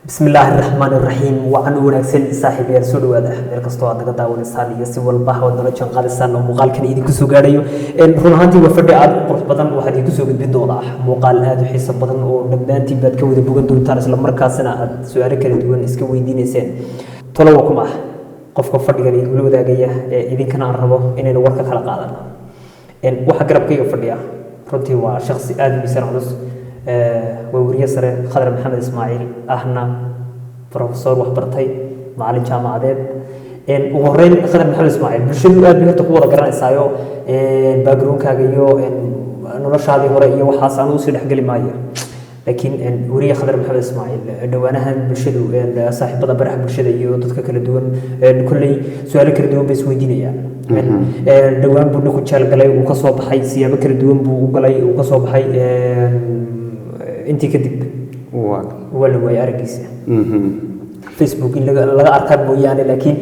بسم الله الرحمن الرحيم وعن وناكسن صاحب يا رسول الله meel kasto aad naga daawanaysan iyo si walba wada la jaan qaadaysan oo muuqaalkan idin ku soo gaadhayo run ahaantii waa fadhi aad qurux badan waxaad idin soo gudbin doonaa muuqaal aad u xiiso badan oo dhammaantiin baad ka wada bogan doontaan isla markaasna aad su'aalo kala duwan iska weydiinaysaan tolo kuma qofka fadhigan idin la wadaagaya idinkana aan rabo inaynu warka kala qaadano waxa garabkayga fadhiya runtii waa shakhsi aad u miisaan culus ووريه سره خضر محمد اسماعيل احنا بروفيسور وحبرتي معلم جامعه ان وهرين خضر محمد اسماعيل bulshadu aad bay horta ku wada garanaysayo background-kaaga iyo noloshaadii hore iyo waxaas aan u sii dhaxgali maayo laakiin wariye khadar maxamed ismaaciil dhawaanahan bulshadu saaxiibada baraha bulshada iyo dadka kala duwan kulley su'aalo kala duwan bay isweydiinayaan dhawaan buu ku jeel galay uu ka soo baxay siyaabo kala duwan buu u galay uu ka soo baxay intii kadib wala way aragaysa Facebook in laga arkaa mooyaane laakiin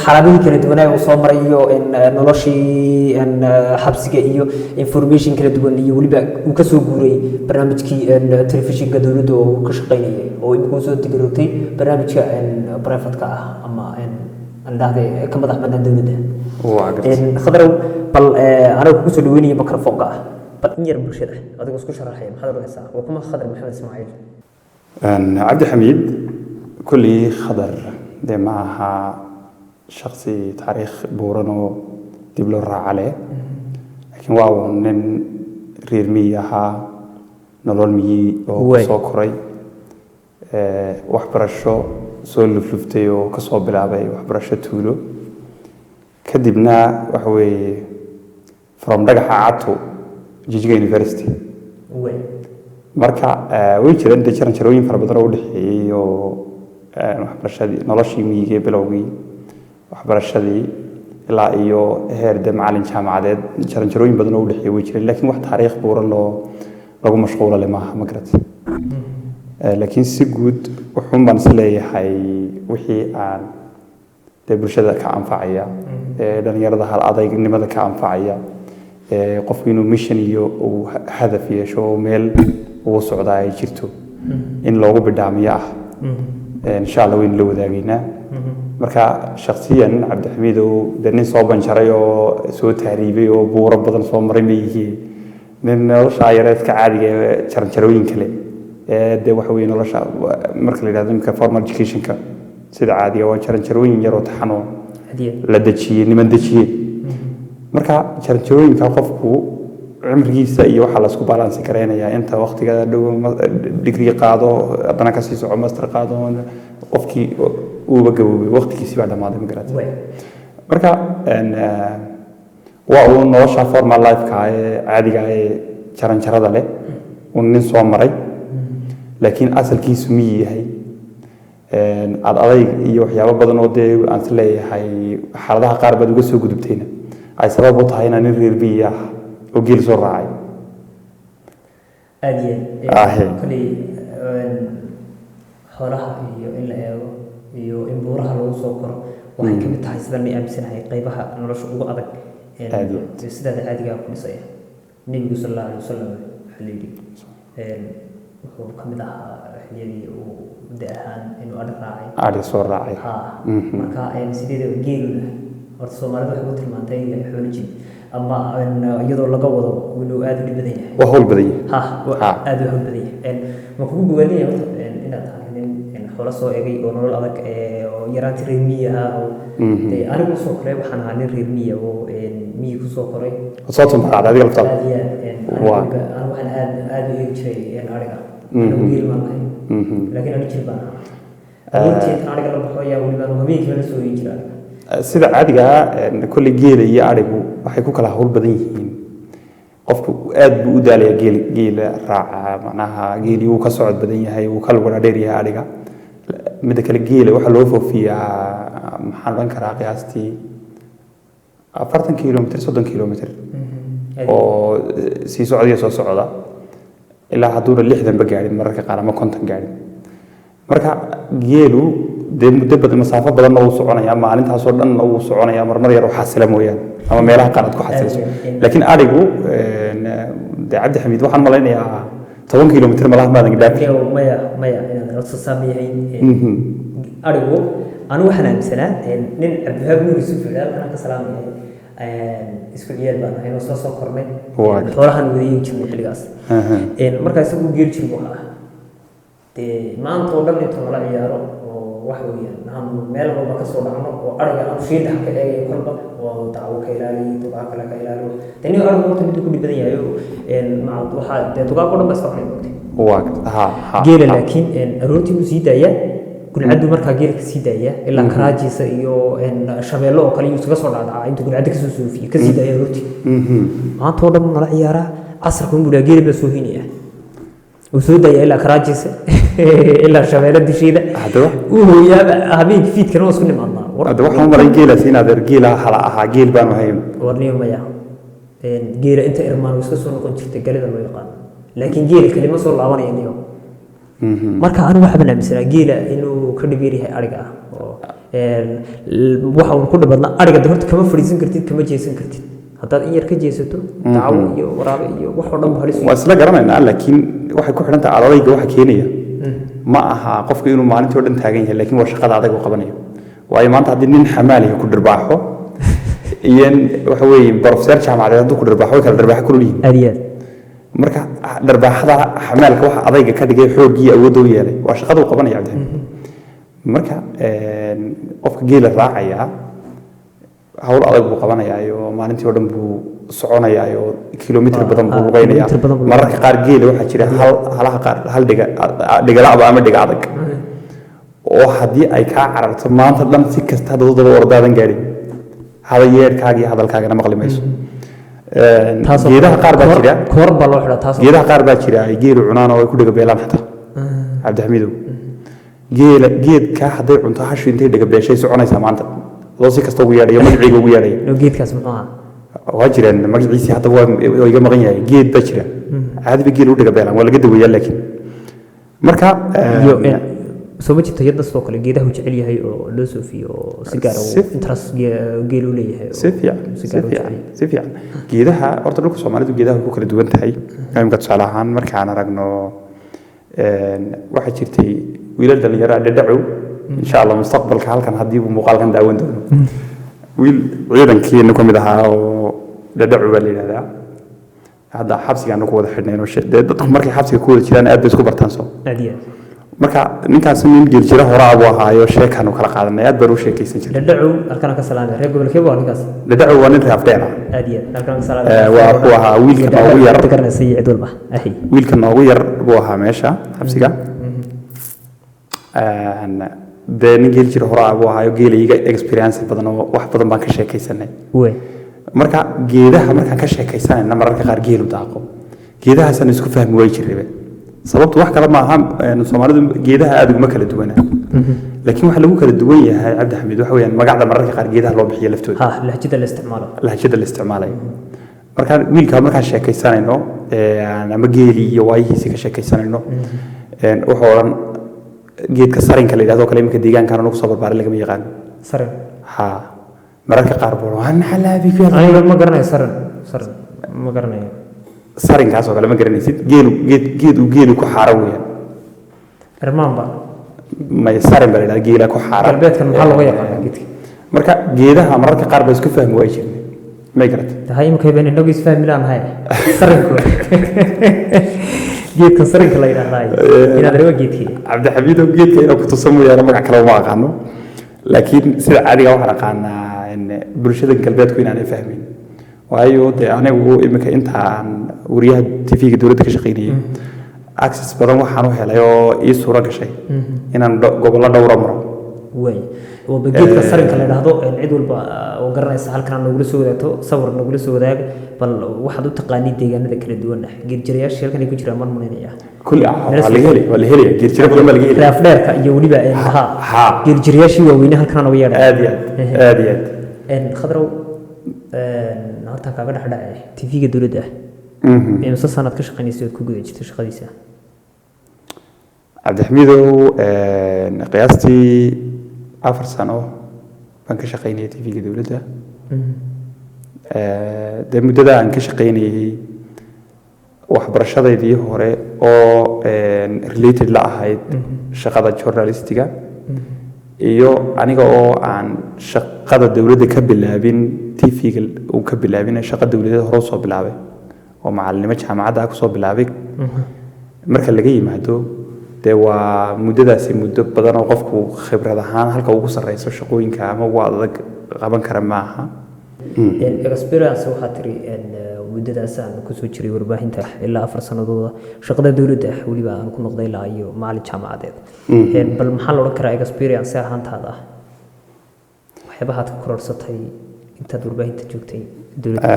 xaaladaha kala duwan ay soo maray iyo noloshii xabsiga iyo information kala duwan iyo waliba uu ka soo guuray barnaamijkii telefishinka dawladda oo ka shaqeynayay oo uu soo digrotay barnaamijka private-ka ah ama andahde ka madax bannaan dawladda khadrow bal anagu ku soo dhaweynaya microphone-ka bal in yar bulshada adigu isku sharaxay maxaad oranaysaa waa kuma khadar maxamed ismaaciil عبد الحميد كل خضر ده معها شخصي تاريخ بورنو دبلور عليه لكن واو نن ريرميها نلول مي أو سكري وحبرشة سول فلفتيو كصوب العبي وحبرشة تولو كدبنا وحوي from دقة عطو جيجا يونيفرسيتي marka way jireen jaranjarooyin fara badan oo u dhaxeeyay oo waxbarashadii noloshii miyiga bilowgii waxbarashadii ilaa iyo heerda macallin jaamacadeed jaranjarooyin badan oo u dhaxeeyay way jireen laakiin wax taariikh buuran lagu mashquulo leh maaha ma garat laakiin si guud wuxuu baan isleeyahay wixii aan bulshada ka anfacaya dhalinyarada hal adaynimada ka anfacaya qofku inuu mission iyo hadaf yeesho meel uu socdaa ay jirto in loogu bidhaamiyo insha Allah weyn la wadaagayna marka shakhsiyan Cabdi Xamiid oo nin soo banjaray oo soo taariibay oo buuro badan soo maray meeyay nin nolosha yareedka caadiga jaranjarooyin kale wax weyn nolosha marka la yiraahdo imka formal education-ka sida caadiga waa jaranjarooyin yar oo taxano la dajiyay niman dajiyay marka jaranjarooyinka qofku عمريسا iyo waxa la isku balance kareynaya inta waqtiga dhow degree qaado adana ka sii soco master qaado qofkii uu gaboway waqtigiisa baa dhamaaday ma garatay marka waa uu nolosha formal life ka caadiga ee jaranjarada leh uu nin soo maray laakiin asalkiisu mi yahay adayg iyo waxyaabo badan oo aan isleeyahay xaaladaha qaar baad uga soo gudubtayna ay sabab u tahay in reer biya وجيل زراعي. أديه. كلي حولها إلا يو إنبورها لو سكر وهي كم تحس ذني أمسنا هي قيبها نرش أبغى أبغى. أديه. سيدا عادي جاب كل شيء. النبي صلى الله عليه وسلم حليلي. هو كم ده حليلي ودهان إنه أدراعي. عادي صور راعي. مركا سيدا جيل ورسومات بحبوت المنطقة حولجي. أما أن يدور لقوضه ولو آذي بديه. وهول بديه. آذي هول بديه. مفهوم بوليه إن إن خلاص أجي ونقول هذاك يرات رمية أو أنا بسوق لي وحنا عن الرمية ومية بسوق لي. صوتهم بعد هذه الفترة. أنا وحنا آذي شيء يعني أرجع. أنا ويل ما كان. لكن أنا كذا. أنت أرجع لما بحوي أقول لهم همين كمان سوي كذا. sida caadiga kulli geel iyo arigu waxay ku kala hawl badan yihiin qofku aad buu u daalaya geel raaca macnaha geeli uu ka socod badan yahay uu kala wada dheer yahay ariga mid kale geel waxa loo foofiyaa maxaan oran karaa qiyaastii 40 kilomitir 30 kilomitir oo si socodiyo soo socda ilaa hadduu 60 ba gaarin mararka qaar ama 50 gaarin marka geelu muddo badan masaafo badan oo soconaya maalintaas oo dhan oo soconaya marmar yar oo xasila mooyaan ama meelaha qaarad ku xasilayso laakiin arigu Cabdi Xamiid waxaan malaynayaa 10 kilomitir malaha maadan dhaafin maya inaan rabto sameeyay arigu anu waxaan aaminsanaa nin Cabdiwahaab Nuur Yuusuf halkan ka salaamay isku ciyaal baan ahay oo soo kornay xoolahan wadayay jirnay xilligaas markaas uu geer jirmo maanta oo dhan inta la ciyaaro oo wax weeyaan aan meel walba ka soo dhacno oo ariga aan fiid ka eegay kolba oo daawo ka ilaaliyo tubaab kale ka ilaaliyo tani arigu inta mid ku dhibadan yahay maanta waxa tubaab oo dhan bas wax waa geela laakiin aroortii uu sii daaya gulcadu markaa geelka sii daaya ilaa karaajiisa iyo shabeello oo kale uu soo dhaadhacay inta gulcada ka soo soofiyo ka sii daaya aroortii maanta oo dhan nala ciyaara casarka uu geela ba soo hinaya وسود إلى كراجيس إلى شباب الدشيدة وهو هبيك فيت كانوا سكني مع الله هذا واحد مرة جيلة سينا در جيلة حلا جيل بانو هيم ورنيهم يا جيلة أنت إرمان وسكسون كنت تقلد ما يقال لكن جيل كلمة صور العواني اليوم مركا أنا واحد من مثلا جيلة إنه كل بيري هي أرجع واحد كل بدنا أرجع دهرت كم فريزن كرتيد كم جيسن كرتيد هذا إير كجيسته تعاون يو ورابي يو واحد ما هرس وأصلا جرمنا لكن waxay ku xidhan tahay ardayga waxa keenaya ma aha qofku inuu maalintii oo dhan taagan yahay laakiin waa shaqada adag oo qabanayo waayo maanta haddii nin xamaali ku dhirbaaxo iyeen waxa weeye professor jaamacadeed hadduu ku dhirbaaxo kala dhirbaaxo ku leeyahay aadiyad marka dhirbaaxada xamaalka waxa adayga ka dhigay xoogii awood u yeelay waa shaqada uu qabanayo abdi marka qofka geela raacaya hawl adag buu qabanayaa oo maalintii oo dhan buu soconaya oo kilomitir badan buu lugeynaya mararka qaar geela waxa jira halaha qaar hal dhiga ama dhiga adag oo haddii ay ka cararto maanta dhan si kasta dad ordaadan gaarin hada yeerkaagii hadalkaagana maqli mayso geedaha qaar baa jira korba loo xidha taas geedaha qaar baa jira ay geelu cunaan oo ay ku dhiga beelaan xataa Cabdixamiidow geedka hadday cunto hashu intay dhiga beeshay soconaysaa maanta loo si kasta ugu yeedhayo magaciiga ugu yeedhayo geedkaas muxuu ahaa waa jiraan magaciisi hadda waa iga maqan yahay geed baa jira caadi ba geel u dhiga beelaan waa laga daweeyaa laakiin marka soo ma jirto yadda sidoo kale geedaha uu jecel yahay oo loo soofiyo oo si gaar ah interest geel u leeyahay si fiican geedaha horta dhulka Soomaalidu geedaha ku kala duwan tahay imka tusaale ahaan markaan aragno waxa jirtay wiilal dhalinyaro dhadhacow insha Allah mustaqbalka halkan haddii uu muuqaalkan daawan doono wiil ciidankeena kamid ahaa oo dhadhacow baa la yiraahdaa hadda xabsiga ku wada xidhnayno dadku markay xabsiga ku wada jiraan aad bay isku bartaan soo aadiya marka ninkaas nin jir jira hore abu ahaayo sheekan uu kala qaadanay aad baa u sheekaysan jiray dhadhacow halkan ka salaamay reer gobolkee waa ninkaas dhadhacow waa nin raafdheer aadiya halkan ka salaamay waa uu ahaa wiilka noogu yar tagarnasay cid walba ahi wiilka noogu yar buu ahaa meesha xabsiga de nin geel jira hore abu ahaayo geeliga experience badan oo wax badan baan ka sheekaysanay marka geedaha markaan ka sheekaysanayna mararka qaar geelu daaqo geedahaasan isku fahmi way jireen sababtu wax kale ma aha Soomaalidu geedaha aad uga kala duwana laakiin waxa lagu kala duwan yahay Cabdixamiid waxa weeyaan magacda mararka qaar geedaha loo bixiyo laftooda lahjada la isticmaalo marka wiilka markaan sheekaysanayno ama geeli iyo waayihiisa ka sheekaysanayno wuxuu oran geedka sarinka la yiraahdo kale imika deegaanka anagu soo barbaaray laga yaqaan sarin mararka qaar buu waan xalaabi ku aniga ma garanayo sarin ma garanayo sarinkaas oo kale ma garanaysid geelu ku xaara weeyaan irmaanba ma sarin baa la geela ku xaara galbeedkan maxaa looga yaqaan geedka marka geedaha mararka qaar bay isku fahmi way jireen ma garata tahay imika been inagu isfahmi laan hay sarinku geedka sarinka la yiraahdaa inaad reebo geedkii Cabdixamiid geedka inuu ku tusamo magac kale ma aqaano laakiin sida caadiga waxaan aqaanaa in bulshada galbeedku inaan fahmin waayo anigu imika intaan wariyaha TV-ga dawladda ka shaqeynayay access badan waxaan u helay oo ii suura gashay inaan gobollo dhowr maro way oo geedka sarinka la yiraahdo cid walba oo garanaysa halkan nagu soo wadaagto sawir nagu soo wadaag bal waxaad u taqaanid deegaanada kala duwan geed jirayaasha halkan ay ku jiraan marmanaya kulli wala heli geed jira badan baa laga heli raafdheerka iyo waliba geed jirayaashii waaweyn halkan uga yeedhay aad khadrow horta kaaga dhaxdhacay TV-ga dawladda imsa sanad ka shaqeynaysa ku guda jirtay shaqadiisa Cabdixamiidow qiyaastii 4 sano baan ka shaqeynayay TV-ga dawladda de muddada aan ka shaqeynayay waxbarashadeedii hore oo related la ahayd shaqada journalistiga iyo aniga oo aan shaqada dawladda ka bilaabin TV-ga uu ka bilaabin shaqada dawladda hore soo bilaabay oo macallinimo jaamacadda ku soo bilaabay marka laga yimaado de waa muddadaasi muddo badan oo qofku khibrad ahaan halka ugu sareyso shaqooyinka ama waa adag qaban kara maaha experience waxa tiri muddadaas aan ku soo jiray warbaahinta ilaa 4 sanadood shaqada dawladda waliba aan ku noqday ilaa iyo maalin jaamacadeed bal maxaa la oran karaa experience ahaantaada waxyaabaha aad ku korodhsatay intaad warbaahinta joogtay dawladda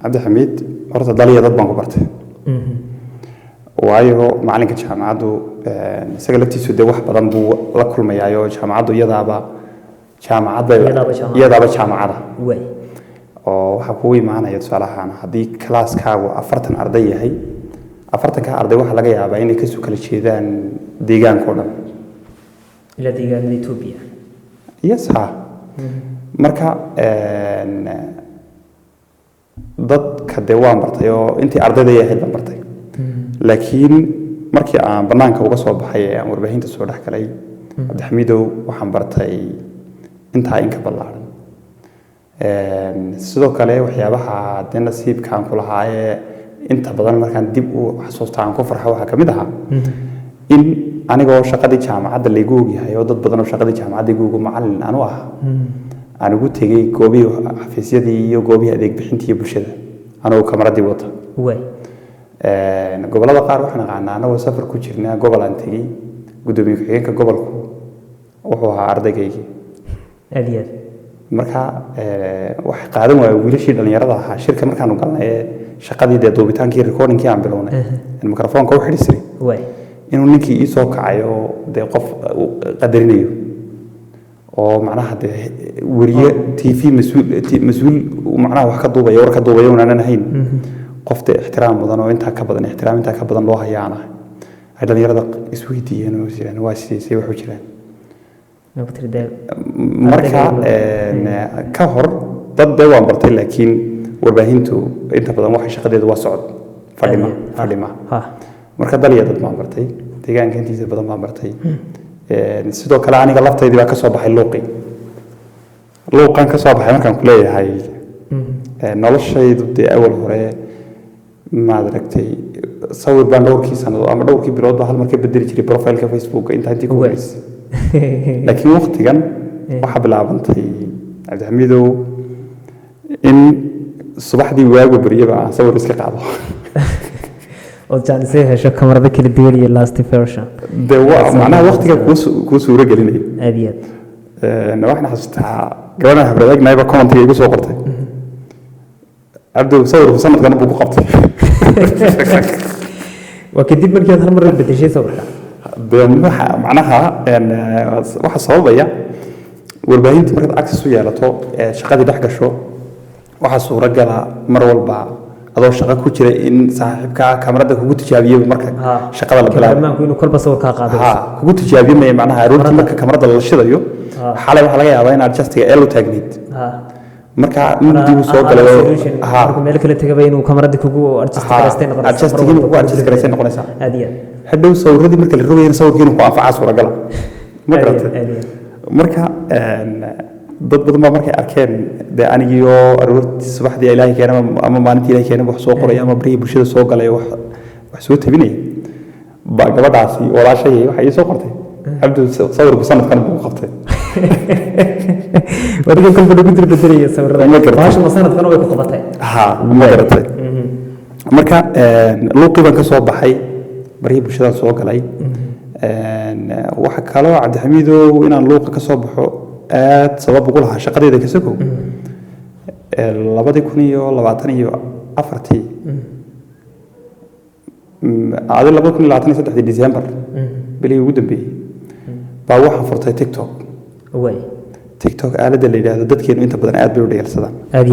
Cabdi Xamiid horta dhalinyarada dad baan ku bartay waayo macalinka jaamacaddu isaga laftiisu de wax badan buu la kulmayaayo jaamacaddu iyadaaba jaamacada way oo waxa ku imaanaya tusaale ahaan haddii kalaaskaagu 40 arday yahay 40ka arday waxa laga yaabaa inay ka soo kala jeedaan deegaanka oo dhan ila deegaanka Ethiopia yes ha marka dadka de waan bartay oo intii ardayda yahay baan bartay laakiin markii aan banaanka uga soo baxay aan warbaahinta soo dhaxgalay Cabdi Xamiidow waxaan bartay inta in ka ballaaran sidoo kale waxyaabaha de nasiibkaan ku lahaayee inta badan markaan dib u xasuusto aan ku farxo waxa kamid aha in anigoo shaqadii jaamacadda lagu ogyahay oo dad badan oo shaqadii jaamacadda igu macallin aanu ah aan ugu tegay goobihii xafiisyadii iyo goobihii adeeg bixintii bulshada anoo kamaradii wata way gobolada qaar waxaan aqaanaa anagoo safar ku jirnaa gobol aan tegey gudoomiye ku-xigeenka gobolku wuxuu ahaa ardaygaygi aad marka wax qaadan waayo wiilashii dhalinyarada ahaa shirka markaanu galnay shaqadii dee duubitaankii recordingkii aan bilownay in mikrofoonka u xidhisay way inuu ninkii ii soo kacay oo dee qof qadarinayo oo macnaha dee wariye TV mas'uul macnaha wax ka duubaya war ka duubaya aanan ahayn qof de ixtiraam mudan oo inta ka badan ixtiraam inta ka badan loo hayaana ay dhalinyarada isweydiiyeen oo jiraan waa sidee wax u jiraan marka ka hor dad de waan bartay laakiin warbaahintu inta badan waxay shaqadeedu waa socod fadhima marka dhalinyarada dad baan bartay deegaanka intiisa badan baan bartay sidoo kale aniga laftaydii baa ka soo baxay luuqan ka soo baxay markaan ku leeyahay noloshaydu dee awal hore maad aragtay sawir baan dhowrkii sanado ama dhowrkii biloodba hal mar ka bedeli jiray profileka Facebook intii ku horeysay laakiin waqtigan waxa bilaabantay Cabdi Xamiidow in subaxdii waagu bariyaba aan sawir iska qaado oo jaanisay hesho kamarada kala duwan iyo last version de waa macnaha waqtiga ku suura gelinay aad waxaan xasuustaa gabadha habreegnayba commentiga igu soo qortay abdu sawir sanadkan buu ku qabtay وكدب مركي هذا المرة بديشي صورها بمنها معناها waxa sababaya warbaahinta marka access u yeelato shaqadii dhaxgasho waxa suuragal ah mar walba adoo shaqo ku jira in saaxiibka kamarada kugu tijaabiyo marka shaqada la bilaabo ma inuu kolba sawir ka qaado kugu tijaabiyo macnaha runtii marka kamarada la shidayo xalay waxa laga yaabaa in adjustiga elo tagneed marka muddo soo galay marka meel kale tagay inuu kamarada kugu adjust gareysay noqonaysa hadhow sawirradii marka la rogayna sawirkiina ku anfaca suuragal ma garatay marka dad badan baa markay arkeen de anigiyo aroortii subaxdii ilaahay keenay ama maalintii ilaahay keenay wax soo qoray ama bari bulshada soo galay wax soo tabinay ba gabadhaasi walaashay waxa ay soo qortay abdu sawirku sanadkan buu qabtay wadiga kulku ugu dirbedelay sawirada baasha sanadkan way ku qabatay ma garatay marka luuqi baan ka soo baxay bari bulshada soo galay waxa kale oo Cabdi Xamiidow inaan luuqa ka soo baxo aad sabab ugu lahaa shaqadeeda ka sagow 2024 aad 2023 December bilii ugu dambeeyay baa waxaan furtay TikTok TikTok aalada la yiraahdo dadkeenu inta badan aad bay u dhageysadaan aad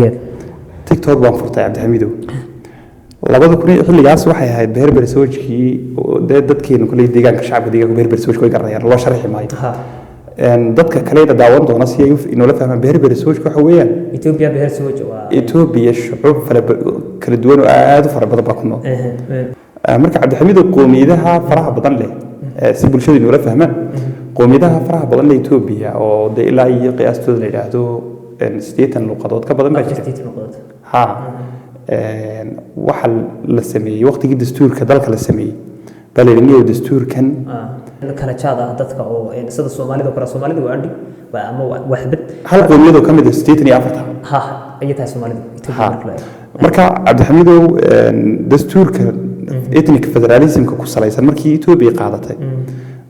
TikTok baan furtay Cabdi Xamiidow 2000 xilligaas waxay ahayd beerber soojkii dadkeenu kulay deegaanka shacabka deegaanka beerber soojku ay garanayaan loo sharxi maayo dadka kale daawan doona si ay inoola fahmaan berberi sawaj waxa weeyaan Ethiopia beher sawaj waa Ethiopia shucuub kala duwan oo aad u fara badan baa ku nool marka Cabdixamiid qoomiyadaha faraha badan leh si bulshada inoola fahmaan qoomiyadaha faraha badan leh Ethiopia oo ilaa iyo qiyaastooda la yiraahdo 80 luqadood ka badan baa jirta ha waxa la sameeyay waqtigii dastuurka dalka la sameeyay balaniyo dastuurkan kala jaada dadka oo sida Soomaalida kala Soomaalida waa andhi ama waxbad hal qoomiyad oo kamid ah 84 ha ay tahay Soomaalida marka Cabdixamiid dastuurka ethnic federalism ku salaysan markii Ethiopia qaadatay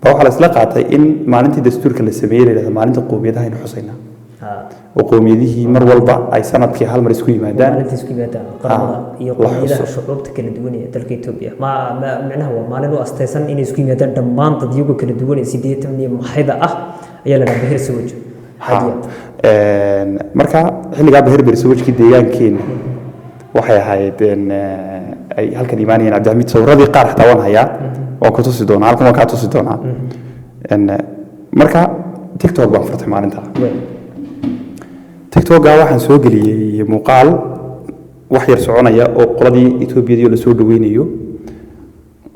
baa waxa la isla qaatay in maalintii dastuurka la sameeyay leedahay maalinta qoomiyadaha in xusayna وقوميديه مر والبا أي سنة كي هالمر يسكوي مادان قرامة يقوميدها الشعوب تكل دواني تلك إثيوبيا ما معناه هو ما لنو أستيسن إن يسكوي مادان دمان تديوجو كل دواني سيدية من محيدة يلا بهير سوج مركا حين قاب بهير سوج كديان كين وحيا هاي بين أي هالكن إيماني عبد الحميد صور هذه قارح توان هيا وكتوس دونا هالكم وكاتوس دونا إن مركا تيك توك بنفرط معناتها تيك توك waxaan soo galiyay muuqaal wax yar soconaya oo qoladii Ethiopia la soo dhaweeynayo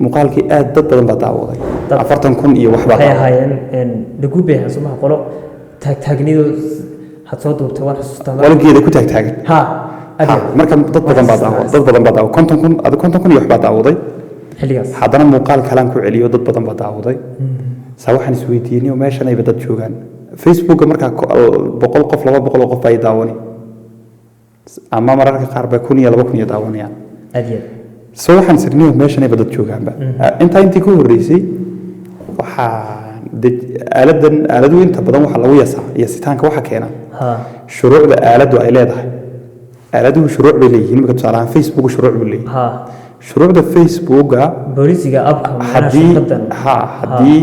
muuqaalkii aad dad badan baa daawaday 40,000 iyo wax baa hayeen lagu beehan Soomaa qolo taagnido had soo duubtay wax xasuustaa walageeda ku taagtaagan marka dad badan baa daawaday 50,000 ad 50,000 iyo wax baa daawaday xiligaas haddana muuqaal kalaan ku celiyo dad badan baa daawaday saa waxaan isweydiinay meeshan ay dad joogaan Facebook marka 100 qof 200 qof ay daawani ama mararka qaar ba 1,000 daawanayaan adeed soo waxaan sirniyo meeshan ay dad joogaanba intii ku horeysay waxa aaladu inta badan waxa lagu yasitaanka waxa keena shuruucda aaladu ay leedahay aaladu shuruuc bay leeyihiin marka tusaale Facebook shuruuc buu leeyahay shuruucda Facebook booliisiga abka haddii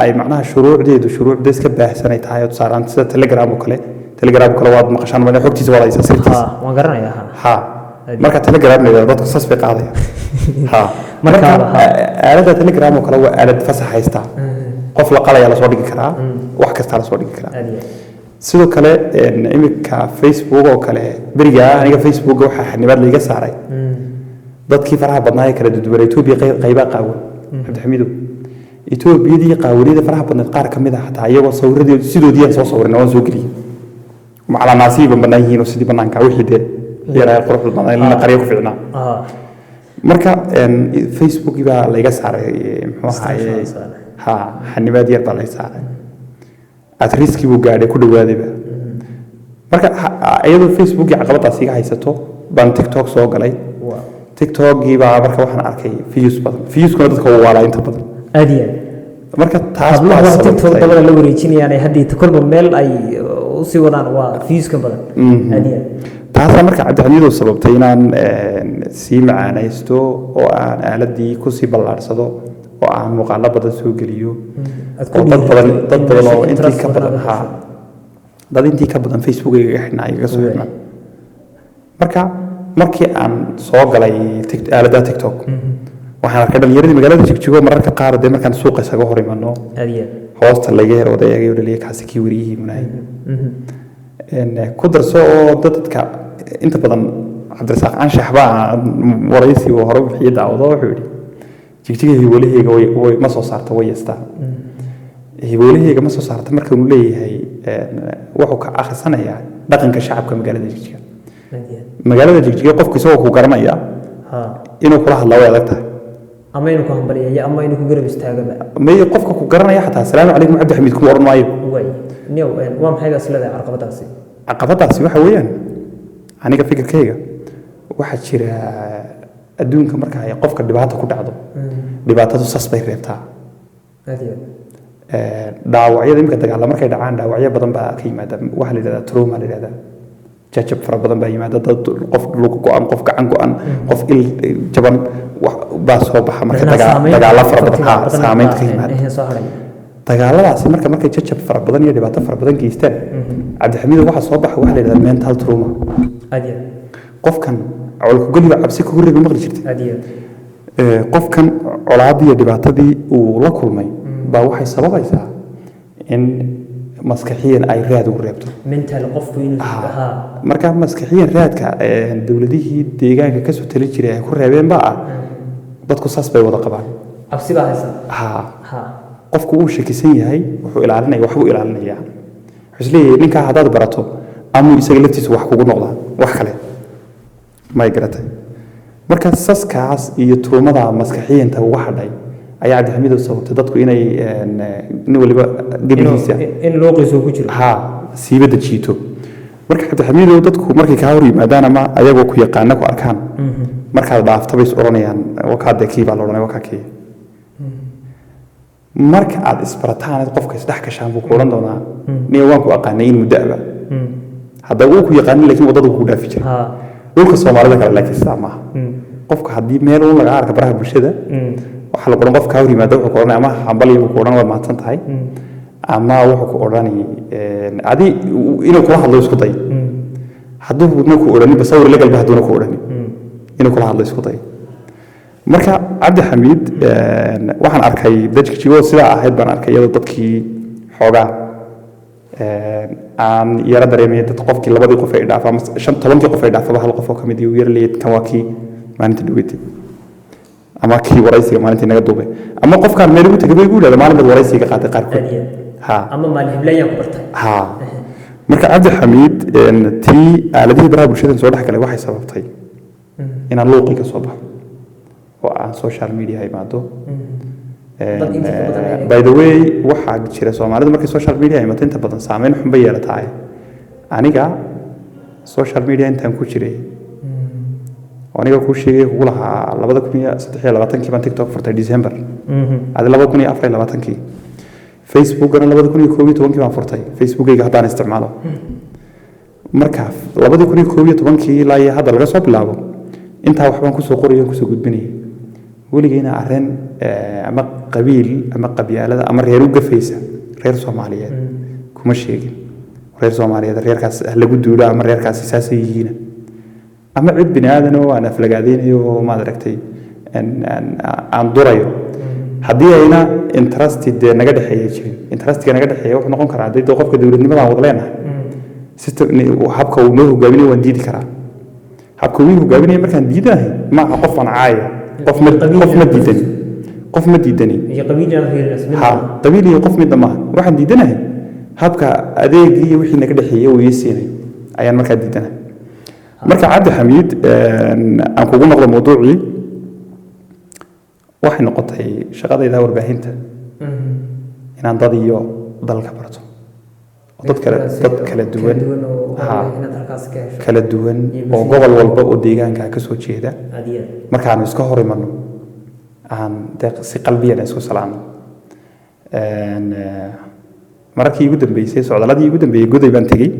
ay macnaha shuruucdeedu shuruucda iska baahsan ay tahay tusaale sida Telegram kale waad maqashaan ma xogtiisa wada aysan sirtiisa waan garanayaa marka Telegram leeyahay dadku sas bay qaadaya marka aalada Telegram kale waa aalad fasaxaysta qof la qalaya la soo dhigi karaa wax kasta la soo dhigi karaa sidoo kale imika Facebook oo kale bariga aniga Facebook waxa xanibaad laga saaray dadkii faraha badnaa ee kala duwan Ethiopia qayba qaawan Cabdixamiid Ethiopia qaawanida faraha badnaa qaar kamid ah hataa iyagoo sawirradii sidoodii aan soo sawirnay waan soo galiyay macna nasiib banaayihiin oo sidii banaanka wixii de yaraa quruxda badan in qariyo ku fiicnaa marka Facebook baa laga saaray muxuu ahaayay xanibaad yar baa laga saaray at risk buu gaadhay ku dhawaadayba marka iyadoo Facebook caqabadaas iga haysato baan TikTok soo galay TikTok baa marka waxaan arkay views kuna dadka waa inta badan aadiyan marka taas waa TikTok dabada la wareejinayaan hadii kolba meel ay u sii wadaan waa views ka badan aadiyan taas marka Cabdixamiid sababtay inaan sii macaanaysto oo aan aaladii ku sii ballaarsado oo aan muuqaalo badan soo geliyo dad badan oo intii ka badan intii ka badan Facebook iga soo xidhnaa marka markii aan soo galay aalada TikTok waxaan arkay dhalinyarada magaalada Jigjigo mararka qaar markaan suuqa isaga hor imaano hoosta laga helo odayaga dhaliya kaasi kii wariyay munaay ku darso oo dadka inta badan Cabdirasaaq Anshax baa waraysi oo hore wixii daawado wuxuu yiri Jigjiga hiwalahayga way ma soo saarto way yasta hiwalahayga ma soo saarto marka uu leeyahay wuxuu ka akhrisanaya dhaqanka shacabka magaalada Jigjiga magaalada Jigjiga qofku isagoo ku garanaya inuu kula hadlo way adag tahay ama inuu ku hambaliyo ama inuu ku garab istaagaba ma qofka ku garanaya xataa salaamu calaykum Cabdixamiid ku oran maayo way niyow waa maxay aslada caqabadaasi waxa weeyaan aniga fikirkayga waxa jira adduunka marka ay qofka dhibaato ku dhacdo dhibaatadu sas bay reebtaa dhaawacyada imka dagaal markay dhacaan dhaawacyo badan baa ka yimaada waxa la yiraahdaa trauma la yiraahdaa jajab fara badan baa yimaada dad qof lug go'an qof gacan go'an qof il jaban wax baa soo baxa marka dagaal fara badan saameynta ka yimaada dagaaladaasi markay jajab fara badan iyo dhibaato fara badan geystaan Cabdixamiid waxa soo baxa waxa la yiraahdaa mental trauma qofkan awalku galiba cabsi ku reebay maqli jirtay qofkan colaadii dhibaatadii uu la kulmay baa waxay sababaysaa in maskaxiyan ay raad ugu reebto mental qofku inuu marka maskaxiyan raadka dawladihii deegaanka ka soo tali jiray ay ku reebeen baa dadku saas bay wada qabaan absi baa haysan qofku uu shakisan yahay wuxuu ilaalinaya waxbuu ilaalinaya wuxuu isleeyahay ninka haddaad barato ama isaga laftiisa wax kugu noqdaan wax kale ma garatay marka saskaas iyo tuumada maskaxiyanta uga hadhay ayaa Cabdixamiid sababtay dadku inay in waliba gabihiisa in loo qiiso ku jiro siibada jiito marka Cabdixamiid dadku markay ka hor yimaadaan ama ayagoo ku yaqaan ku arkaan marka dhaafta bay oranayaan wakaad kiiba loo oranay wakaakii marka aad isbarataan qofka saddex ka shaan buu ku oran doonaa niyo waan ku aqaanay in mudaba hadda uu ku yaqaan laakiin wadada ku dhaafi jiray dhulka Soomaalida kale laakiin saama qofka hadii meel uu laga arko baraha bulshada waxa la qoran qofka hor yimaado wuxuu oranay ama hambal uu ku oran waa maadsan tahay ama wuxuu ku oranay adi inuu kula hadlo isku day hadduu ku oran basawir la galba hadduu ku oran inuu kula hadlo isku day marka Cabdixamiid waxaan arkay dadkii joogo sida ahayd baan arkay iyadoo dadkii xoogaa aan yara dareemay dad qofkii labadii qof ay dhaafay ama 15 qof ay dhaafay hal qof oo kamid ah yar leed kan waa kii maalinta dhuweetay ama kii waraysiga maalintii naga duubay ama qofkaan meel ugu tagay ugu leeyahay maalinta waraysiga qaatay qaarkood ama maalin hiblaya ku bartay marka Cabdixamiid tii aaladii baraha bulshada soo dhaxgalay waxay sababtay inaan luuqi ka soo baxo oo aan social media imaado by the way waxa jira Soomaalida markay social media imaado inta badan saameyn xun bay yeelataa aniga social media intaan ku jiray aniga ku sheegay ugu lahaa 2023 baan TikTok furtay December 2024 Facebook ana 2011 baan furtay Facebook-ayga haddaan isticmaalo marka 2011 ilaa hadda laga soo bilaabo inta wax baan ku soo qorayo ku soo gudbinay weligeena arrin ama qabiil ama qabyaalada ama reer u gafaysa reer Soomaaliyeed kuma sheegin reer Soomaaliyeed reerkaas lagu duulo ama reerkaas siyaasi yihiin ama cid bini'aadan oo aan aflagaadeynayo ma aragtay aan durayo haddii ayna interested naga dhaxeeyay jirin interestiga naga dhaxeeyay wuxuu noqon karaa haddii qofka dawladnimada wada leenahay system habka uu noo hogaamiyo waan diidi karaa habka uu hogaamiyo markaan diidahay ma aha qof aan caaya qof ma diidani iyo qabiilana heelasmada qabiil iyo qof mid ma waxaan diidanahay habka adeegii wixii naga dhaxeeyay uu yeesinay ayaan markaa diidanahay marka Cabdixamiid aan kugu noqdo mowduucii waxay noqotay shaqadayda warbaahinta inaan dad iyo dalka barto dad kala duwan kala duwan oo gobol walba oo deegaanka ka soo jeeda markaan iska hor imano aan si qalbiyan isku salaano markii ugu dambeysay socdaaladii ugu dambeeyay Goday baan tagay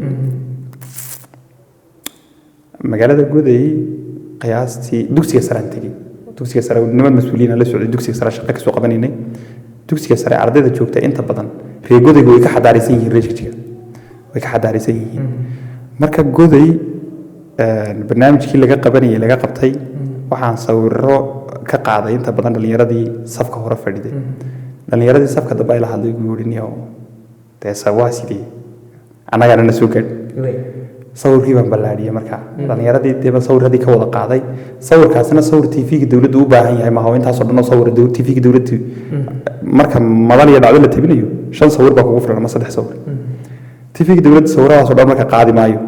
magaalada Goday qiyaastii dugsiga sare aan tagay dugsiga sare niman mas'uuliyiin la socday dugsiga sare shaqo ka soo qabanayay dugsiga sare ardayda joogta inta badan reer Goday way ka xadaarisan yihiin reerkiga way ka xadaarisan yihiin marka Goday barnaamijkii laga qabanayay laga qabtay waxaan sawirro ka qaaday inta badan dhalinyaradii safka hore fadhiday dhalinyaradii safka dambe ay la hadlay guuriniyo teesawaasidi anaga na soo gaadhay sawirkii baan balaadiyay marka dhalinyaradii deeba sawirradii ka wada qaaday sawirkaasna sawir TV-ga dawladdu u baahan yahay ma intaas oo dhan oo sawir TV-ga dawladdu marka madal iyo dhacdo la tabinayo 5 sawir baa kugu filan ama 3 sawir TV-ga dawladdu sawiradaas oo dhan marka qaadi maayo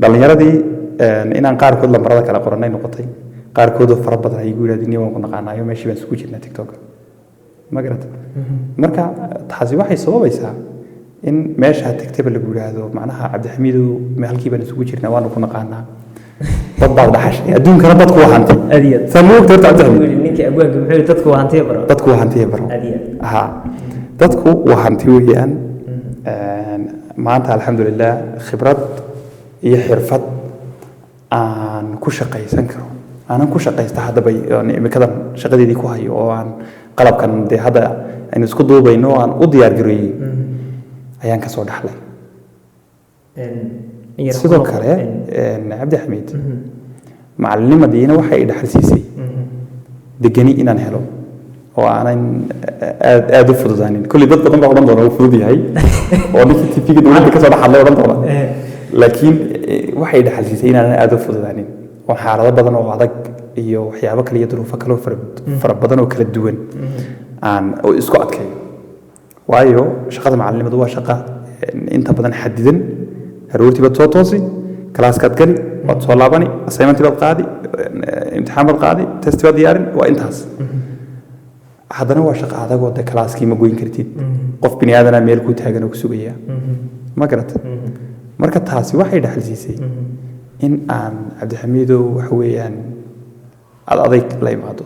dhalinyaradii inaan qaarkood lambarada kala qoranay noqotay qaarkood oo fara badan ay igu yiraahdeen waan ku naqaanayo meeshii baan isku jirnaa TikTok ma garata marka taasi waxay sababaysaa in meesha tagtaba lagu yiraahdo macnaha Cabdixamiid meelkii baan isugu jirnaa waan ku naqaanaa dad baad dhaxashay adduunkana dadku waa hantay adiyad samuugta Cabdixamiid ninka abwaanka muxuu dadku waa hantay baro adiyad dadku waa hantay weeyaan maanta alxamdulillah khibrad iyo xirfad aan ku shaqaysan karo aanan ku shaqaysta hadaba imikadan shaqadeedii ku hayo oo aan qalabkan de hadda aan isku duubayno aan u diyaar gareeyay ayaan ka soo dhaxlay sidoo kale Cabdixamiid macallimadiina waxay dhaxalsiisay degani inaan helo oo aanan aad u fududaanin kulli dad badan baa odhan doona uu fudud yahay oo ninkii TV-ga dowladda ka soo dhaxlay odhan doona laakiin waxay dhaxalsiisay inaanan aad u fududaanin oo xaalado badan oo adag iyo waxyaabo kale iyo duruufo kale oo fara badan oo kala duwan aan isku adkayn waayo shaqada macalinimadu waa shaqo inta badan xadidan aroortii baad soo toosi kalaaskaad gali waad soo laabani assignment baad qaadi imtixaan baad qaadi test baad diyaarin waa intaas haddana waa shaqo adag oo de kalaaskii ma goyn kartid qof bini aadana meel ku taagan oo ku sugaya ma garata marka taasi waxay dhaxalsiisay in aan cabdixamiidow waxa weeyaan adayg la imaado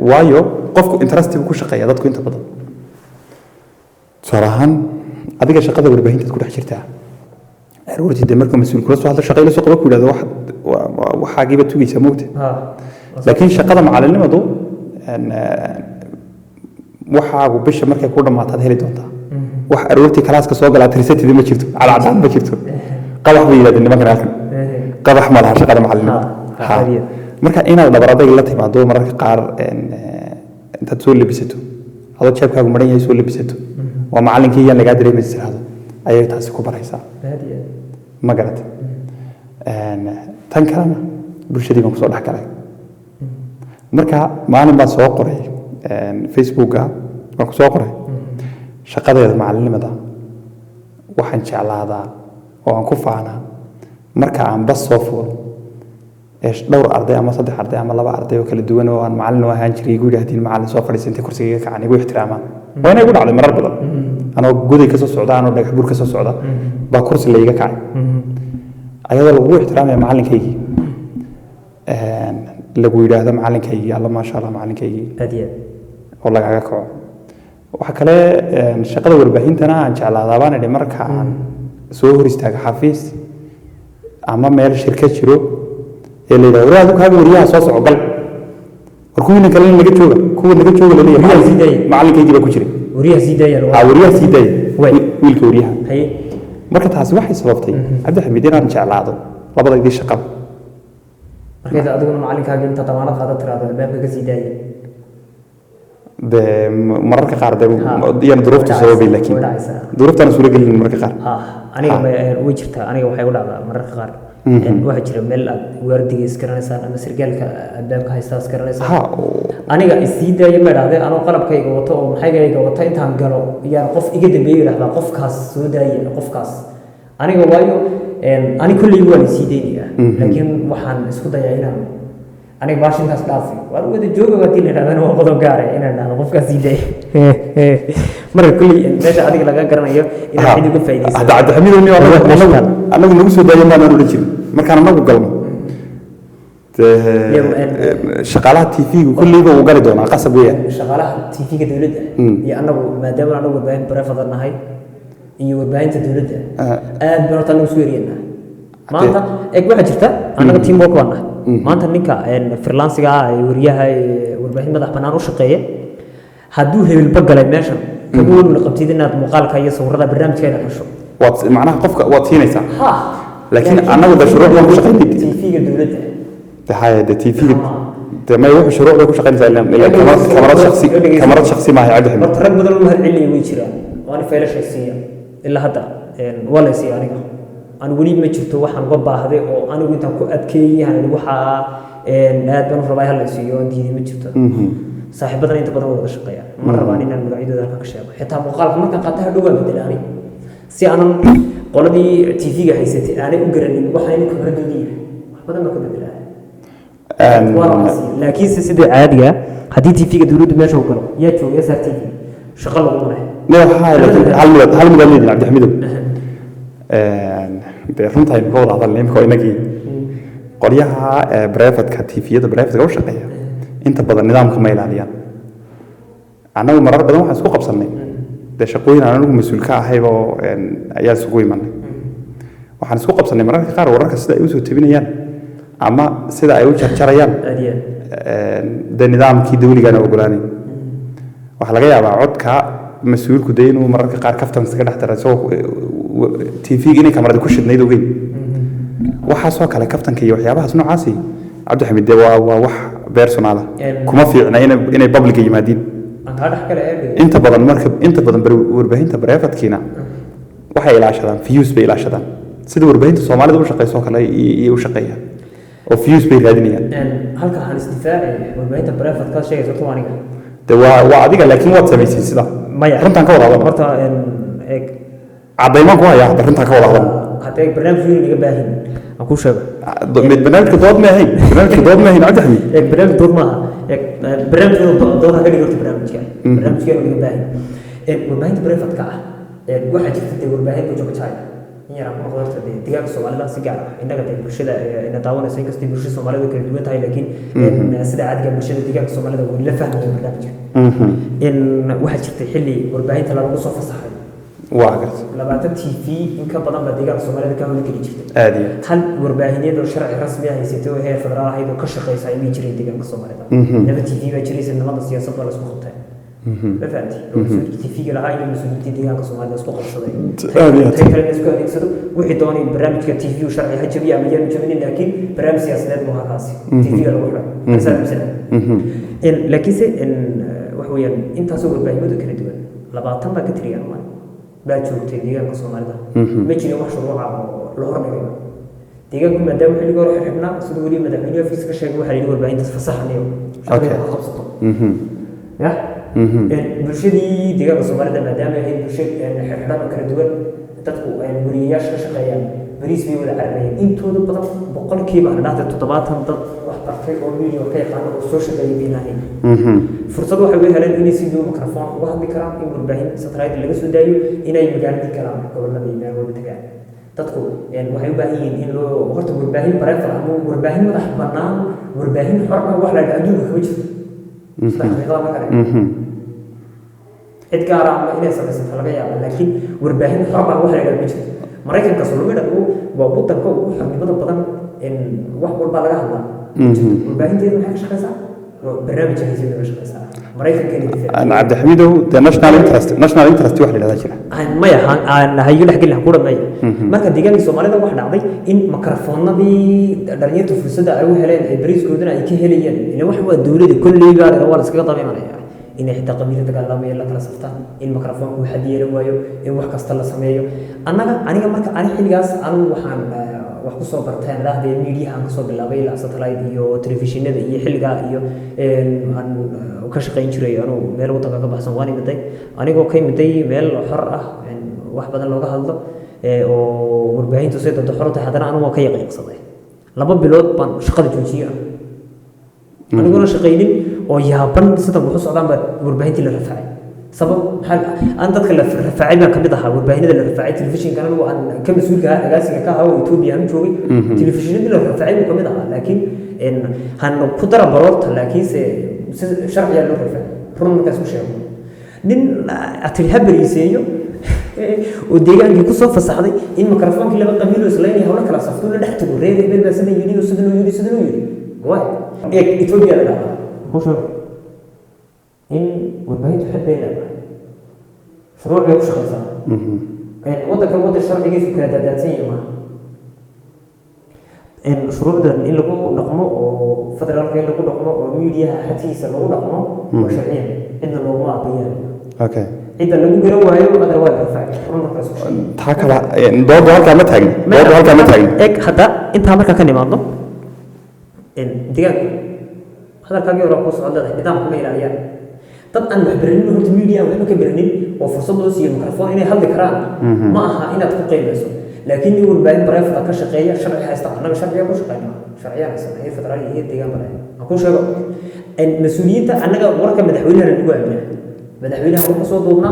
waayo qofku interest ku shaqeeya dadku inta badan salahan adiga shaqada warbaahinta ku dhex jirtaa aroortii marka mas'uul kula soo hadla shaqada soo qaba ku yiraahdo waxa giba tugaysa moogta laakiin shaqada macalinimadu waxaagu bisha markay ku dhamaatad heli doontaa wax aroortii kalaaska soo galaa tirisatida ma jirto cadcadaan ma jirto qabax bay yiraahdeen nimankan halkan qabax ma laha shaqada macalinimada marka inaad dhabar adag la timaado mararka qaar intaad soo labisato adoo jeebkaagu maran yahay soo labisato waa macalinkii yaan lagaa dareemaysaa ayay taasi ku baraysaa ma garata tan kalena bulshadii baan kusoo dhex galay marka maalin baan soo qoray facebooka waan kusoo qoray shaqadeeda macalinimada waxaan jeclaadaa oo aan ku faanaa marka aan bas soo fuulo dhowr arday ama 3 arday ama 2 arday oo kala duwan oo aan macallin u ahaan jiray igu yiraahdeen macallin soo fadhiisantay kursiga ka igu ixtiraamaan waana igu dhacday marar badan anoo guday ka soo socda anoo dhagax buur ka soo socda baa kursi la iga kacay ayada lagu ixtiraamay macalinkaygii lagu yiraahdo macalinkaygii alla ma sha Allah macalinkaygii hadiya oo lagaga kaco waxa kale shaqada warbaahintana aan jeclaadaa baan idhi marka aan soo hor istaaga xafiis ama meel shirkad jiro ee leeyahay waraadu kaaga wariyaha soo soco gal warkuuna kale naga jooga la leeyahay macalinkaygii baa ku jiray wariyaha siidaaya wiilka wariyaha marka taasi waxay sababtay cabdixamiid inaan jeclaado labadaydii shaqada markayda adiguna macalinkaaga inta damaanad qaada tiraado albaabka ka siidaaya de mararka qaar iyana duruuftu sababay laakiin duruuftana suura gelin mararka qaar aniga way jirtaa aniga waxay u dhacdaa mararka qaar waxa jira meel aad waardiga iskaranaysaa ama sargaalka albaabka haysta iskaranaysaa aniga isii daaya ma idhahdee anoo qalabkayga wato oo maxaygayga wato intaan galo yaan qof iga dambeeyo idhahdaa qofkaas soo daaya qofkaas aniga waayo ani kulley waan isii daynayaa laakiin waxaan isku dayaa inaan aniga baashinkaas dhaafi waan wada jooga waadii la idhahdana waa qodob gaare inaan idhahdo qofkaas sii daaya marka kulley meesha adiga laga garanayo inaad cid uga faa'iidaysato hadda cabdixamiid anagu nagu soo daaya maanaan odhan jirin markaan anagu galno shaqaalaha TV-gu kulleyba uu gali doonaa qasab weeyaan shaqaalaha TV-ga dowladda iyo anagu maadaama anagu warbaahin barefadar nahay iyo warbaahinta dowladda aad baan horta anagu soo eriyana maanta waxaa jirta anaga teamwork baan nahay maanta ninka freelansiga ah ee wariyaha warbaahin madax bannaan u shaqeeya hadduu hebelba galay meeshan kaga wadula qabtid inaad muuqaalka iyo sawirada barnaamijka inaad hesho macnaha qofka waad siinaysaa laakiin anagu da shuruuc baan ku shaqaynay TV-ga dowladda de TV-ga ما يروح شروع ده كل شغال زي كاميرات شخصي معي عادي حلو ترى بدل ما هالعلي ويجرا وانا فعلا شخصيه الا هذا ولا شيء أنا ولي ما شفته واحد قبّا هذا أو أنا قلت أكو أذكي يعني واحد ناد بنو رباي هلا سيون دي ما شفته صاحب بدل أنت بدل ولا شقيا مرة بعدين أنا مقعد ذاك الشيء حتى مقال ما كان قطع دوبا بدلاني سي أنا قلبي TV حيستي أنا أقرني واحد يمكن هدودي بدل ما كنت بدلاني لكن سيدي عادية هدي TV دولود ما شو كانوا يا شو يا سر TV شغل وضمه لا حاجة لكن هل مدلل عبد الحميد runta aynu ka wada hadalnay imika inagii qoryaha brevetka tviyada brevetka u shaqeeya inta badan nidaamka ma ilaaliyaan annagu marar badan waxaan isku qabsannay dee shaqooyin aan anigu mas-uul ka ahayba oo ayaa isugu imanay waxaan isku qabsannay mararka qaar wararka sida ay usoo tebinayaan ama sida ay u jarjarayaan dee nidaamkii dawligaana ogolaanayn waxaa laga yaabaa codka mas-uulku dee inuu mararka qaar kaftan iskaga dhex dara isagoo TV-ga inay kamarada ku shidnayd ogeyn waxaasoo kale kaftanka iyo waxyaabahaas noocaasi cabdixamiid dee waa wax personal kuma fiicna inay public yimaadin aan ka dhaxkale inta badan warbaahinta private-kiina waxay ilaashadaan views bay ilaashadaan sida warbaahinta Soomaalida u shaqeyso kale iyo u shaqeeyaan oo views bay raadinayaan halka aan isdifaacay warbaahinta private-ka sheegayso tooniga de waa adiga laakiin waad sameysay sida maya runtan ka wada horta cadayman ku haya runtan ka wada hadday barnaamijku inaga baahin aan ku sheego barnaamijka dood ma ahayn Cabdi Xamiid barnaamij dood maaha barnaamijka dood ka dhigto barnaamijka inaga baahin warbaahinta private-ka waxa jirta warbaahinta joogtahay yara ku noqdo deegaanka Soomaalida si gaar ah inaga bulshada ina daawanaysa inkasta bulshada Soomaalida kala duwan tahay laakiin sida caadiga bulshada deegaanka Soomaalida waa la fahmay barnaamijka waxa jirta xilli warbaahinta lagu soo fasaxay waa gartay 20 TV in ka badan ba deegaanka Soomaalida ka hawlgeli jirtay aadiya hal warbaahineed oo sharci rasmi ah haysatay oo heer federaal ah oo ka shaqeysay inay jireen deegaanka Soomaalida laba TV ba jiraysa nabadda siyaasadda la isku qabtay فهمتي في لها إلى مسؤولية ديانك سومالي اسكو قصدي تكلم اسكو نكسدو وحي دوني برنامج كتيفي وشرعي هجبي عمليا مجمعين لكن برنامج سياسات مو هكاسي تيفي ولا وحده مثلا لكن سي ان وحويا انت سوق الباهي كلا دوان لباتن با كتريان ما باجوتي ديانك سومالي ما جيري wax shuruuc ah oo loo hormariyo deegaanku maadaama xilliga hore xirxirnaa sidoo wali madaxweynaha fiiska sheegay waxa la warbaahinta fasaxanayo shaqada qabsato ya bulshadii deegaanka Soomaalida maadaama ay bulshada xirxirnaa kala duwan dadku ay wariyayaasha ka shaqeeyaan bariis bay wada carreeyeen intooda badan boqolkiiba dhacda 70 dad wax bartay oo video ka yaqaan oo soo shaqeeyay binahay fursad waxa ay heleen inay si dhow mikrofon uga hadli karaan in warbaahin satellite laga soo daayo inay magaalada galaan gobolada iyo meelo tagaan dadku waxay u baahan yihiin in loo horta warbaahin private ama warbaahin madax bannaan warbaahin xor ah wax la adduunka ka jirto saxaafada ma kale إدقار عم إلى سبعة ثلاثة لكن ورباهين حرب على واحد على المجد مريكا كسولو ميدا هو وابوتا كو حمي بدو بدن إن واحد والبالغ هذا ورباهين تيجي محك شخصا برنامج هذي زي مش شخصا مريكا كني أنا عبد الحميد هو ده national interest واحد لهذا الشيء ما يحن أنا هيقول لك اللي هقوله ما ما كان ديجان الصومالي ده واحد عضي إن ميكروفوننا دي درنيته في السد أو هلين بريز كودنا يكهليا إنه واحد الدولة دي كل اللي قال هو رزقه طبيعي منها إن حتى قبيلة تكلم يلا كلا سفتان الميكروفون هو حدير وايو إن واحد كاستلا سميه أنا كمان أنا حين جالس أنا وحن واحد صوب برتين لا ده ميديا هم صوب بالله لا ساتلايت يو تلفزيون ده يحل جا يو أن وكش قين شري أنا ميل وتقع كبحث واني متى أنا جو كي متى ميل حرة يعني واحد بدل لوجه هذا وربعين تصير تحرة حتى أنا ما كي يقصده لما بلود بان شقد جوجيا أنا قلنا شقيني oo yaaban sida wuxuu socdaan warbaahintii la rafacay sabab aan dadka la rafacay baa kamid ahaa warbaahinada la rafacay telefishinka anagu aan ka mas'uulka agaasiga ka ahaa Ethiopia aan joogay telefishinada la rafacay buu kamid ahaa laakiin in han ku dara baroorta laakiin sharciga loo rafacay run markaas u sheego nin atil habriiseeyo oo deegaankii ku soo fasaxday in mikrofoonkii laba qabiilo islaynay hawla kala safto la dhaxto reer beel baa sidoo yiri waa Ethiopia la وشو إن وبيت حبينا شروع يوش خلصان يعني وضع كوضع الشرع يجي في كذا داتين ما إن شروع ده إن لقوا نقمة وفترة كان لقوا نقمة وميديا حتيسة لقوا نقمة وشرعين إن لو ما أبيان أوكي إذا لقوا جروا هاي وهذا هو الرفاع تحكى يعني برضه هالكلام تاعي برضه هالكلام تاعي إيه حتى أنت عمرك كان يمانضو إن دقيقة هذا كان يورا قص على نظام كمية العيال طبعا محبرين هو الميديا وهم كبرنين وفرصة دوسية الميكروفون هنا هذا كرام ما ها هنا تكون قيمة لكن يقول بعدين برايف كشقية شرعي هيستقبل أنا شرعي أقول شقية شرعية مثلا هي فترة هي تيجان براي أقول شيء المسؤولية أنا ورك مدحوينها للجوا منها مدحوينها هو قصة ضمنا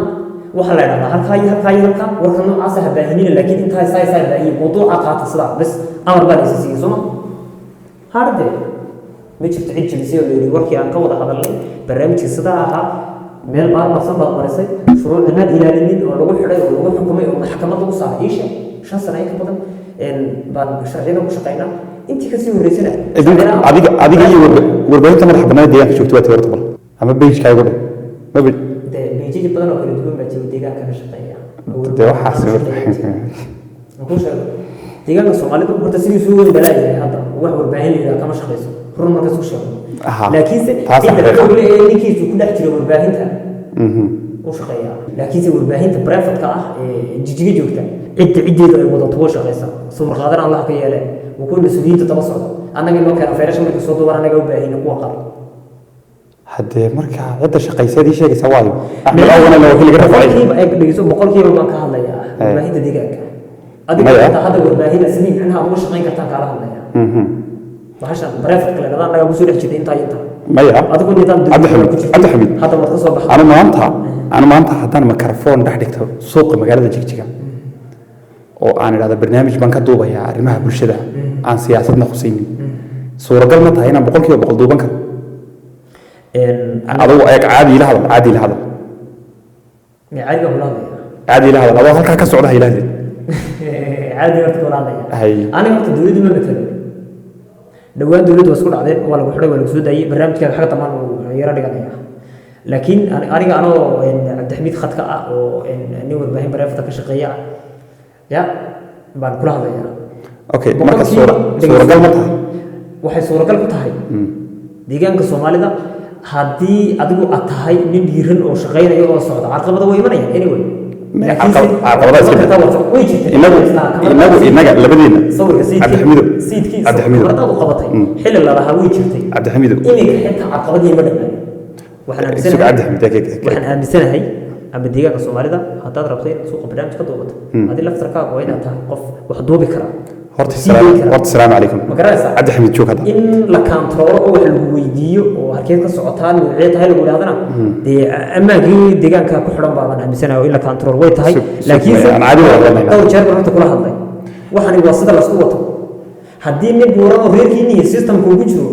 وحلا هذا هالكاي وركنا عصا باهنين لكن أنت هاي ساي باهي موضوع عقات الصلاة بس أمر بالي سيسي زمان هذا ما شفت عيد جلسية اللي وركي عن كوضع هذا اللي برنامج الصداعة مال بار مصنع مرسي شروع الناد إلى النيل ولو حري ولو حكومة ومحكمة توصل إيش شان سنة هيك بدل إن بعد شرعنا وشقينا أنت كسي ورسنا عادي جاي وربعين تمر حبنا ديان شفت وقت ورطبل أما بيجي كاي ولا ما بيجي بدل أو كده تقول بتجي ديجا كان شقيا ده حاسس نقول شو ديجا الصومالي تقول تسير سوون بلاي هذا وواحد 40 إذا كم شخص رون مركز وشيء laakiinse inta kale ee ninkiisu ku dhex jiro warbaahinta u shaqeeya laakiinse warbaahinta private-ka ah ee jijiga joogta ciddeedu ay wadato oo shaqeysa sawir qaadan Allah ka yeelay oo ku mas'uuliyadda taba socdo annaga loo keenay feerasha markii soo duubaan annaga u baahinay kuwa qar haddee marka cidda shaqaysadii sheegaysa waayo axmed awana loo keliga rafacay dhegeyso boqolkiiba baan ka hadlayaa warbaahinta deegaanka adiga hadda warbaahinta sidii macnaha uga shaqeyn kartaan kala hadlaya bahashan private kale annaga ugu soo dhex jirtay inta maya adigu nidaam Cabdi Xamid hadda wad ka soo baxay أنا ما أنت حتى ميكروفون دحدك سوق مجال جيجيجا أو أنا هذا برنامج بنك دوبا يا رمها برشدة عن سياستنا خصيني صورة قلنا هنا بقول كيو بقول دوبنك هذا عادي لهذا عادي لهذا والله هذا هلك كسر هاي لهذا عادي وتقول هذا هاي أنا وقت دولتي ما مثل دوان دولتي وسكول عادين ولا بحرة ولا بسود أي برنامج كان حاجة طبعا يرى عليها لكن أنا عبد الحميد خدك أو إني وباهم بريفة كشقية يا بعد كل هذا يا أوكي ما كصورة قلمتها waxay suuragal ku tahay deegaanka Soomaalida hadii adigu aad tahay nin dhiiran oo shaqeynaya oo socda caqabada way imanayaan anyway caqabada inaga labadeena Cabdi Xamiid martaad u qabatay xilli la lahaa way jirtay Cabdi Xamiid inay xitaa caqabadii ma dhamaan waxaan aaminsanahay ama deegaanka Soomaalida haddaad rabtay suuqa barnaamij ka duubato hadii laftarkaaga waa inaad tahay qof wax duubi kara horta السلام عليكم عبد الحميد شو كذا إن لكانترول أو الويديو وهركيت كسعتان وعيت هاي الأولى هذا دي أما جي ديجان كحرم بابا أنا مسنا وإلا كانترول ويت هاي لكن أنا عادي والله أول شيء بروح تقول هذا وحنا يوصل الأسطوة هدين نبورا غير كيني السيستم كله بيجرو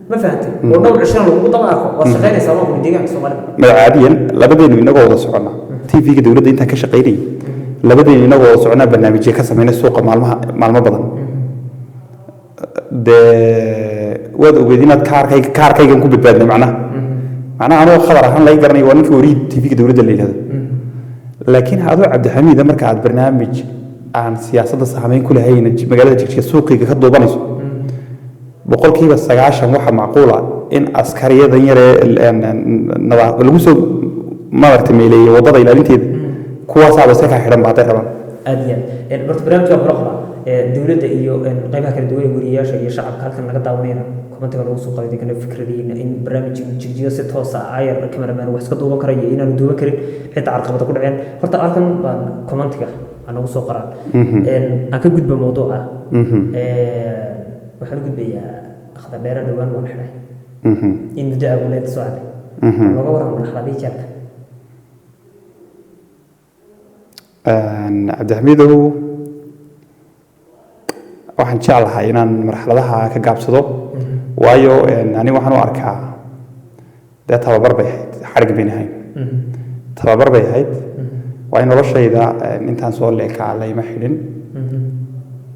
ما فهمت ونوع 20 لو طبعا وشغالين سواء في ديجان سومالي ما عاديا لابدين من نقول صعنا تي في دولة أنت كشقيري labadeen inagoo socnaa barnaamijyo ka sameynay suuqa maalmo badan de wada ogeedinaad kaarkaygan ku badbaadnay macnaha anoo khabar ahaan laga garanay waa ninkii warii TV-ga dowladda la yidhahdo laakiin adoo Cabdi Xamiid marka aad barnaamij aan siyaasadda saameyn ku lahayn magaalada Jigjiga suuqiga ka duubanayso boqolkiiba 90 waxa macquul ah in askariyadan yar lagu soo maartay meeleeyay wadada ilaalinteeda kuwaasaaba iska xiran baatay rabaan aadiyan barta barnaamijka xulqada dawladda iyo qaybaha kala duwan ee wariyaasha iyo shacabka halkan laga daawanayna commentiga lagu soo qaaday kana fikradiina in barnaamijka Jigjiga si toos ah ayar cameraman wax iska duuban karayo inaan duuban karin xitaa caqabada ku dhaceen horta halkan baan commentiga aan ugu soo qoraan aan ka gudbo mowduuca waxaan gudbayaa akhda dheeraad dhawaan waan xiray in muddo awleed soo aaday laga waran marxaladii jeelka Cabdi Xamiid waxaan jeclahay inaan marxaladaha ka gaabsado waayo aniga waxaan u arkaa dee tababar bay ahayd xarig bayn ahayn tababar bay ahayd waa in noloshayda intaan soo leekaa layma xidhin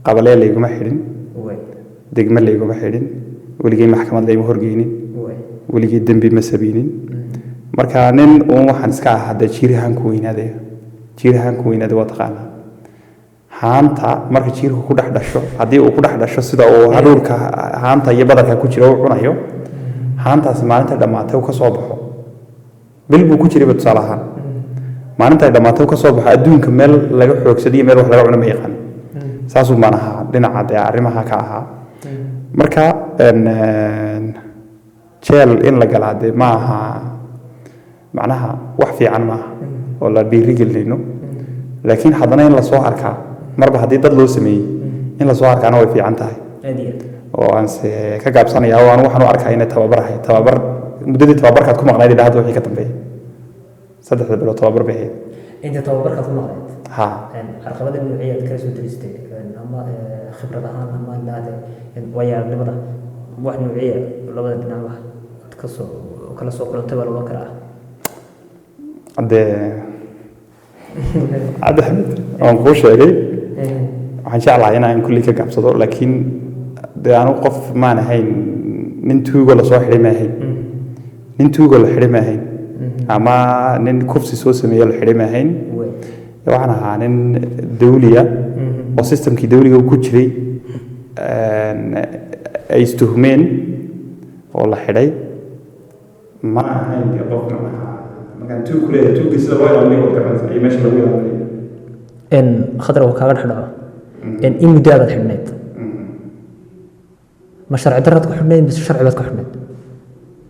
qabalee layguma xidhin degme layguma xidhin weligay maxkamad layma horgeynin weligay dembi ma sabiinin marka nin uun waxaan iska ahaa dee jiirahan ku weynaade waa taqaanaa haanta marka jiirku ku dhex dhasho haddii uu ku dhex dhasho sida uu hadhuurka haanta iyo badarka ku jira uu cunayo haantaasi maalinta dhammaatay uu ka soo baxo bil buu ku jirayba tusaale ahaan maalinta dhammaatay uu ka soo baxo adduunka meel laga xoogsadiyo meel wax laga cuno ma yaqaan saasuu baan ahaa dhinaca dee arrimaha ka ahaa marka jeel in la galaa dee ma aha macnaha wax fiican maaha oo la dhiirigelinayno laakiin haddana in lasoo arkaa marba haddii dad loo sameeyey in lasoo arkaana way fiican tahay oo aan se ka gaabsanaya oo aan waxaan u arkaa inay tababar ahayd tababar muddadii tababarkaad ku maqnayd ilaa hadda wixii ka dambeeyay 3 bilood tababar bay ahayd inta tababarkaad ku maqnayd ha caqabada nuuciyaad kala soo diristay ama khibrad ahaan ama laade waayaarnimada wax nuuciya labada dhinac kala soo kulantay waa loo karaa Cabdi Xamiid aan kuu sheegay waxaan jeclahay inaan kulli ka gaabsado laakiin dee anu qof maan ahayn nin tuugo la soo xidhay ma ahayn nin tuugo la xidhay ma ahayn ama nin kufsi soo sameeyo la xidhay ma ahayn waxaan ahaa nin dawliya oo systemkii dawliga ku jiray ay istuhmeen oo la xidhay ma ahayn dee qofna markaan tuug ku leeyahay tuugga sida loo ilaaliyo oo garanaysa iyo meesha lagu ilaaliyo khadra waa kaaga dhex dhaco in muddo aad xidhnayd ma sharci darrad ku xidhnayd mise sharci baad ku xidhnayd